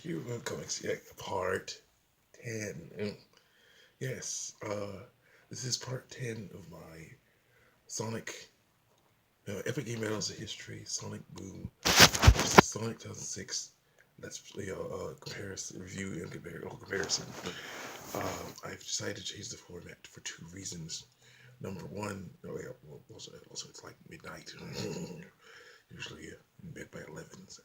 Human Comics, yeah, part 10. Yes, this is part 10 of my Sonic, Epic Game Battles of History, Sonic Boom, Sonic 2006. Let's play comparison, review, and comparison. I've decided to change the format for two reasons. Number one, oh yeah, well, also it's like midnight. Usually in bed by 11, so.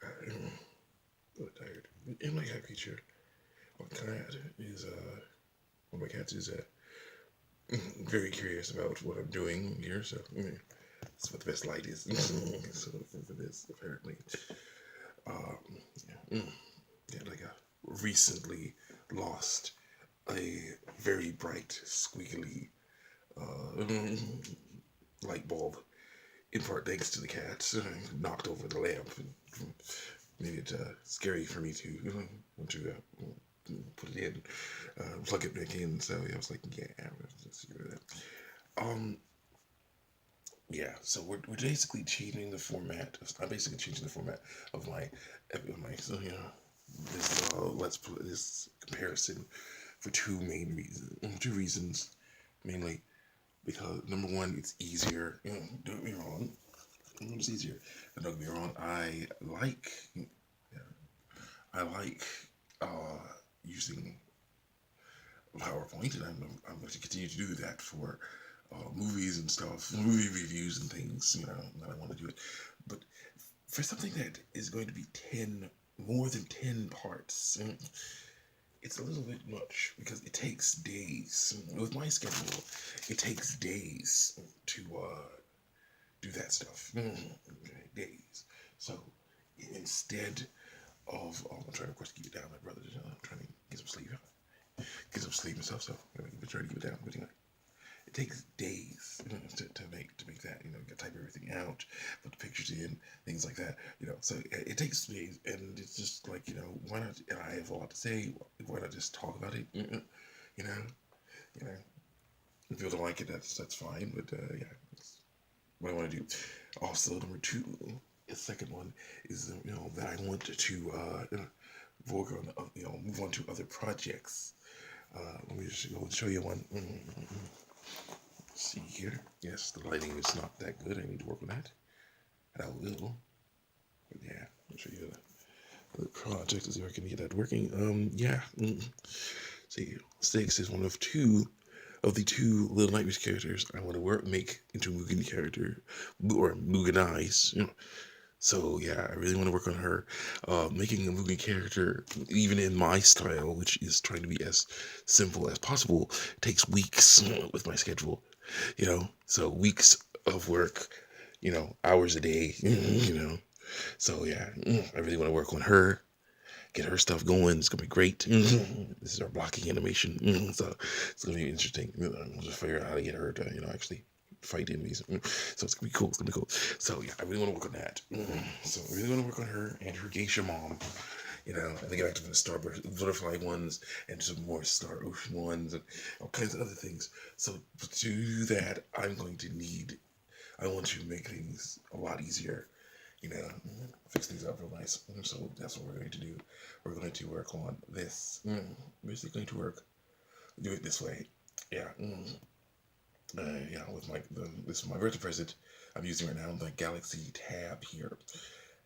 I'm tired. In my cat feature, my cat is one of my cats is very curious about what I'm doing here, so that's what the best light is. So for this, apparently, um, yeah, yeah, like I recently lost a very bright, squiggly light bulb, in part thanks to the cat. Knocked over the lamp and made it scary for me to want to put it in, plug it back in. So yeah, I was like, yeah, let's do that. Yeah, so we're basically changing the format. I'm basically changing the format of my so this let's put this comparison for two main reasons. Two reasons mainly because number one, it's easier. Don't get me wrong, it's easier. And don't get me wrong, I like uh, using PowerPoint, and I'm going to continue to do that for movies and stuff, movie reviews and things. That I want to do it. But for something that is going to be more than 10 parts, it's a little bit much because it takes days. With my schedule, it takes days to do that stuff. Okay, days. So instead of, I'm trying, of course, to keep it down. My brother, I'm trying to get some sleep. Get some sleep and stuff. So I'm trying to keep it down. But anyway, it takes days to make that. You type everything out, put the pictures in, things like that. So it takes days, and it's just like why not? And I have a lot to say. Why not just talk about it? You know, you know. If people don't like it, that's fine. But yeah, that's what I want to do. Also, number two, the second one is that I want to work on move on to other projects. Let me just go and show you one. See here. Yes, the lighting is not that good. I need to work on that. And I will. But yeah, I'll show you the project to see if I can get that working. Yeah. See, Sticks is one of the two Little Nightmares characters I want to make into a Mugen character or Mugen Eyes. So yeah, I really want to work on her. Making a Mugen character, even in my style, which is trying to be as simple as possible, takes weeks with my schedule. So weeks of work, hours a day. So yeah, I really want to work on her, get her stuff going. It's gonna be great. This is our blocking animation, so it's gonna be interesting. We'll just figure out how to get her to, actually fight enemies. So it's gonna be cool. It's gonna be cool. So yeah, I really want to work on that. So I really want to work on her and her geisha mom. And get back to the Star Butterfly ones and some more Star Ocean ones and all kinds of other things. So to do that, I want to make things a lot easier, you know, fix things up real nice. So that's what we're going to do. We're going to work on this. Basically, going to do it this way. Yeah. Yeah. This is my birthday present. I'm using right now the Galaxy Tab here,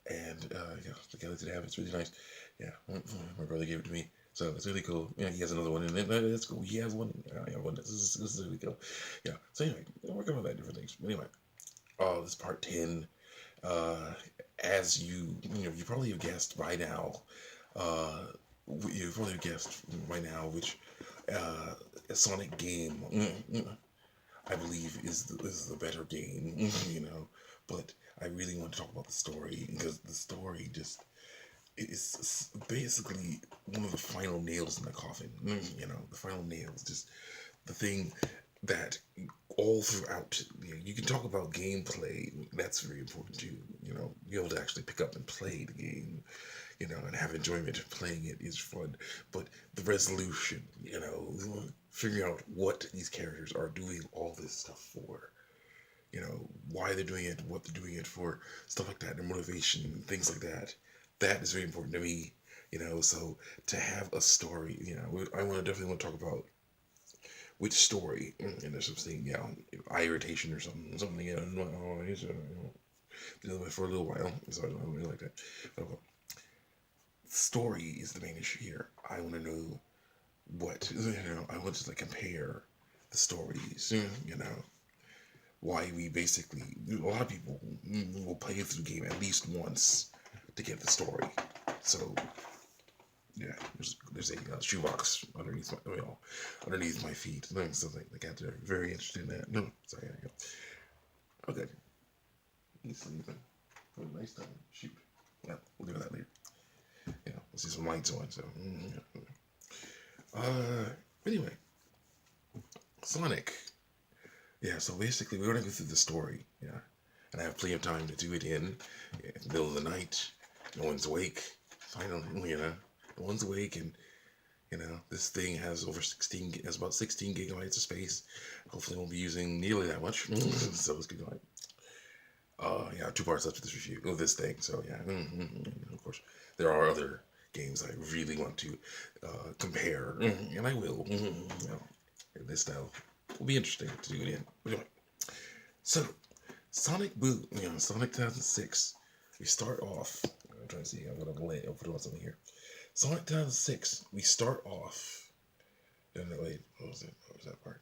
and yeah, the Galaxy Tab. It's really nice. Yeah, my brother gave it to me. So it's really cool. Yeah, he has another one, and that's cool. He has one. I have one. This is really cool. Yeah. So anyway, I'm working on that different things. Anyway, this is part 10. Uh, as you probably have guessed by now. Uh, you've probably guessed by now which uh, Sonic game I believe is the better game. But I really want to talk about the story because the story just is basically one of the final nails in the coffin. The final nails, just the thing that all throughout, you can talk about gameplay. That's very important too. Be able to actually pick up and play the game, and have enjoyment of playing it is fun. But the resolution, figuring out what these characters are doing all this stuff for, why they're doing it, what they're doing it for, stuff like that, their motivation, things like that. that is very important to me. So to have a story, I want to definitely want to talk about which story, and there's something, eye irritation or something, oh, he's, dealing with for a little while, so I don't really like that. But story is the main issue here. I want to know I want to like compare the stories, why we basically, a lot of people will play through the game at least once to get the story. So yeah, there's a shoebox underneath underneath my feet. Something like that. They're very interested in that. No, sorry, there you go. Okay, he's sleeping. What a nice time. Shoot. Yeah, we'll do that later. We'll see some lights on. So, yeah. Anyway, Sonic. Yeah, so basically we're gonna go through the story. Yeah, and I have plenty of time to do it in the middle of the night. No one's awake. Finally, no one's awake, and this thing has has about 16 gigabytes of space. Hopefully, won't be using nearly that much. So it's good. Yeah, 2 parts left of this review of this thing. So yeah, of course, there are other games I really want to compare, and I will. This style will be interesting to do it in. Anyway, so Sonic Boom, Sonic 2006. We start off. I'm trying to see. I'm gonna put it on something here. Sonic 2006. We start off. No, wait. What was it? What was that part?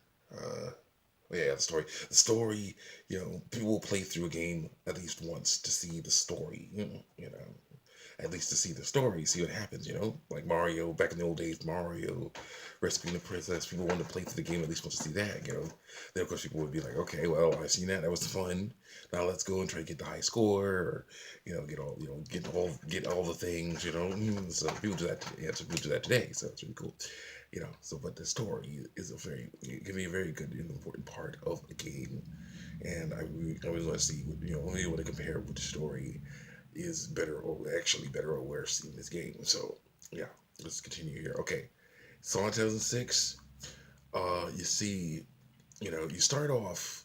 Yeah, the story. The story. People will play through a game at least once to see the story. At least to see the story, see what happens. Like Mario back in the old days. Mario rescuing the princess. People wanted to play through the game at least want to see that. Then of course people would be like, okay, well I've seen that. That was fun. Now let's go and try to get the high score, or get all the things. So people do that. Yeah, so people do that today. So it's really cool. So but the story is it can be a very good and important part of a game, and I really want to see I really want to compare what the story is better or actually better or worse in this game. So yeah, let's continue here. Okay, Sonic 2006. You see, you start off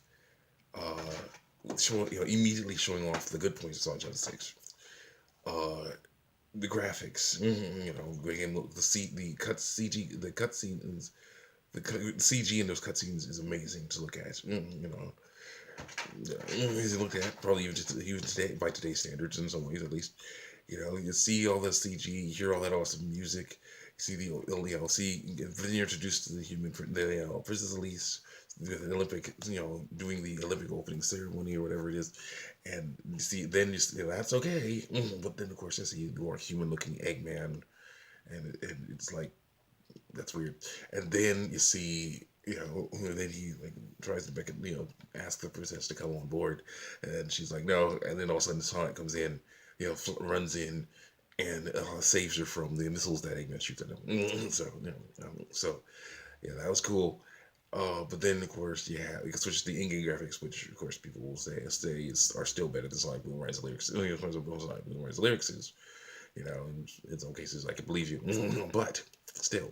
showing immediately showing off the good points of Sonic 2006. The graphics, bringing the cut CG, the cutscenes, the CG in those cutscenes is amazing to look at. Easy to look at, probably even today by today's standards in some ways at least. You see all the CG, you hear all that awesome music, you see then you're introduced to the Princess Elise, the Olympic, doing the Olympic opening ceremony or whatever it is, and you see that's okay, but then of course I see the more human-looking Eggman, and it's like that's weird. And then you see, then he like tries to ask the princess to come on board, and she's like no, and then all of a sudden Sonic comes in, runs in, and saves her from the missiles that Eggman shoots at him. So yeah, that was cool. But then of course you can switch to the in-game graphics, which of course people will say are still better than Sonic Boom Rise lyrics. Sonic Boom Rise lyrics is, in some cases I can believe you, but still.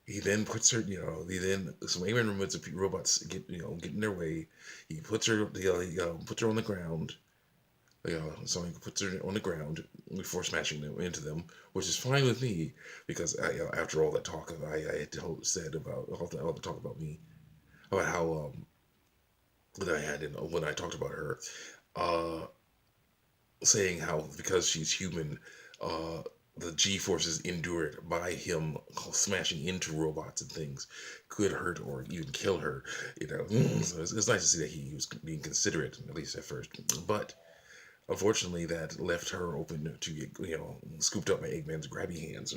He then puts her, some Eggman removes the robots get in their way. He puts her, puts her on the ground. So he puts her on the ground before smashing them into them, which is fine with me because after all that talk I had said about all the talk about me, about how that I had when I talked about her, uh, saying how because she's human, the G forces endured by him smashing into robots and things could hurt or even kill her. So it's nice to see that he was being considerate, at least at first. But unfortunately, that left her open to get scooped up by Eggman's grabby hands.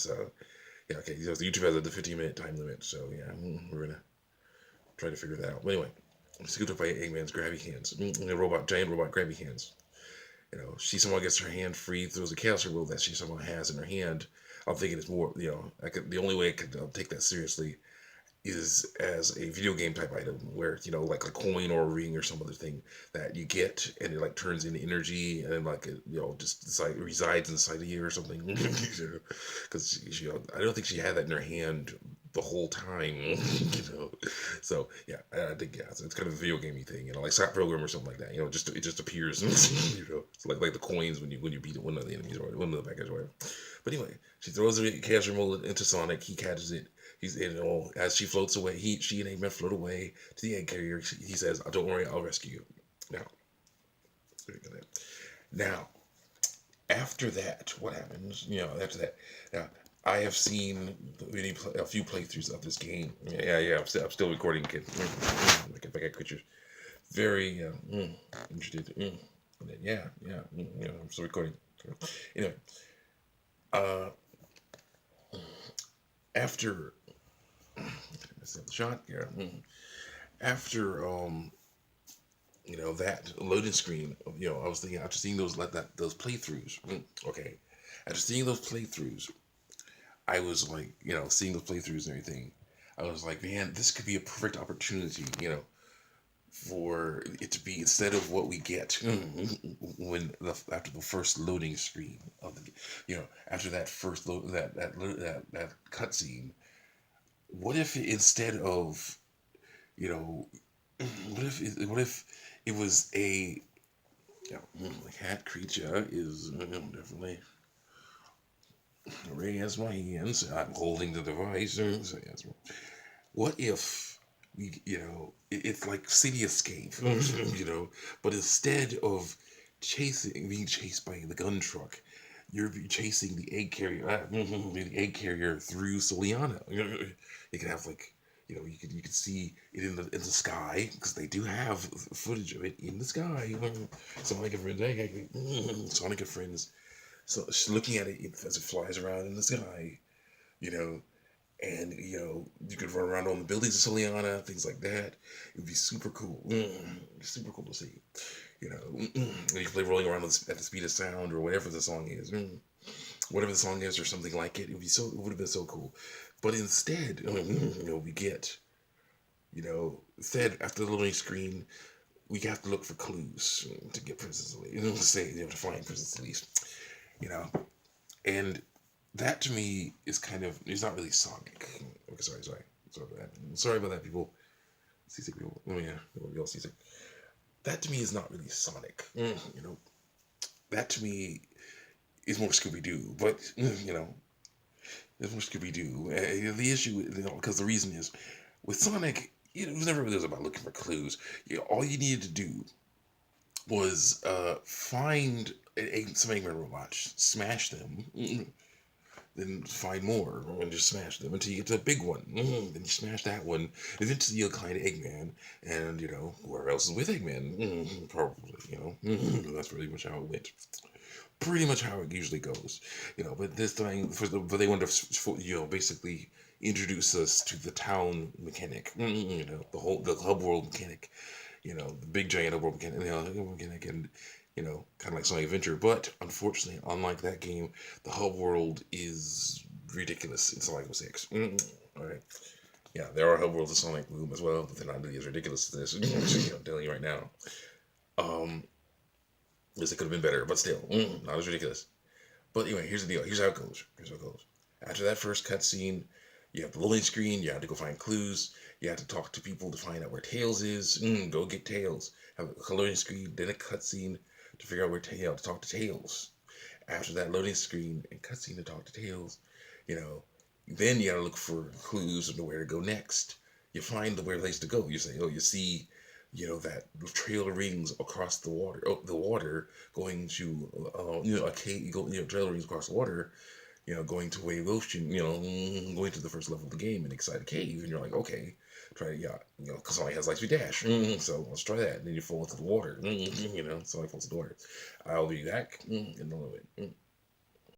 So yeah, okay. So YouTube has a 15-minute time limit, so yeah, we're gonna try to figure that out. But anyway, scooped up by Eggman's grabby hands, giant robot grabby hands. She somehow gets her hand free, throws a chaos rule that she somehow has in her hand. I'm thinking it's more, the only way I could take that seriously is as a video game type item where, like a coin or a ring or some other thing that you get and it like turns into energy and then like, just resides inside of you or something. Because I don't think she had that in her hand the whole time, So yeah, I think yeah, so it's kind of a video gamey thing, like Scott Pilgrim or something like that. Just it just appears, it's like the coins when you beat one of the enemies or one of the bad guys or whatever. But anyway, she throws the cash remote into Sonic. He catches it. He's as she floats away. She and Eggman float away to the egg carrier. He says, "Don't worry, I'll rescue you." Now, now after that, what happens? After that, now I have seen a few playthroughs of this game. Yeah. I'm still recording, kid. If I get pictures, very interested. And then, I'm still recording. Anyway, uh, after the shot, yeah. After that loading screen, I was thinking after seeing those playthroughs. Okay, after seeing those playthroughs, I was like, seeing those playthroughs and everything, I was like, man, this could be a perfect opportunity, for it to be instead of what we get after the first loading screen of the, after that first that cutscene. What if instead of, you know, what if it was a, the cat creature is definitely raise my hands. I'm holding the device. So yes. What if it's like City Escape, but instead of being chased by the gun truck, you're chasing the egg carrier, through Soliana. You can have like, you can see it in the sky because they do have footage of it in the sky. Sonic and Friends, Sonic and Friends. So she's looking at it as it flies around in the sky, you know, and you could run around on the buildings of Soliana, things like that. It would be super cool, super cool to see. And you can play Rolling Around at the Speed of Sound or whatever the song is, whatever the song is or something like it. It would have been so cool. But instead, we get, instead after the loading screen, we have to look for clues to get Princess Elise. To find Princess Elise, and that to me is kind of, it's not really Sonic. Okay, sorry about that, people. Seasick people. Oh yeah, we all seasick. That to me is not really Sonic. That to me is more Scooby Doo. But it's more Scooby Doo. The issue, because the reason is with Sonic, it was never really about looking for clues. All you needed to do was find some Eggman robots, smash them, then find more and just smash them until you get to a big one. Then you smash that one. Eventually you'll find Eggman, and whoever else is with Eggman, probably. That's pretty much how it went. Pretty much how it usually goes. But this time, but they wanted to, basically introduce us to the town mechanic. The hub world mechanic. The big giant hub world mechanic, and kind of like Sonic Adventure. But unfortunately, unlike that game, the hub world is ridiculous in Sonic 06. All right. Yeah, there are hub worlds in Sonic Boom as well, but they're not really as ridiculous as this. I'm telling you right now. Yes, it could have been better, but still, not as ridiculous. But anyway, here's the deal. Here's how it goes. After that first cutscene, you have the loading screen. You have to go find clues. You have to talk to people to find out where Tails is. Go get Tails. Have a loading screen, then a cutscene to figure out to talk to Tails. After that loading screen and cutscene to talk to Tails, then you gotta look for clues and where to go next. You find the where place to go. You say, you see, that trail of rings across the water going to, a cave, trail of rings across the water, going to Wave Ocean, going to the first level of the game and Excited Cave, and you're like, okay, try it, yeah, because Sonic has Lightspeed Dash, so let's try that. And then you fall into the water, Sonic falls into the water. I'll be back in a little bit.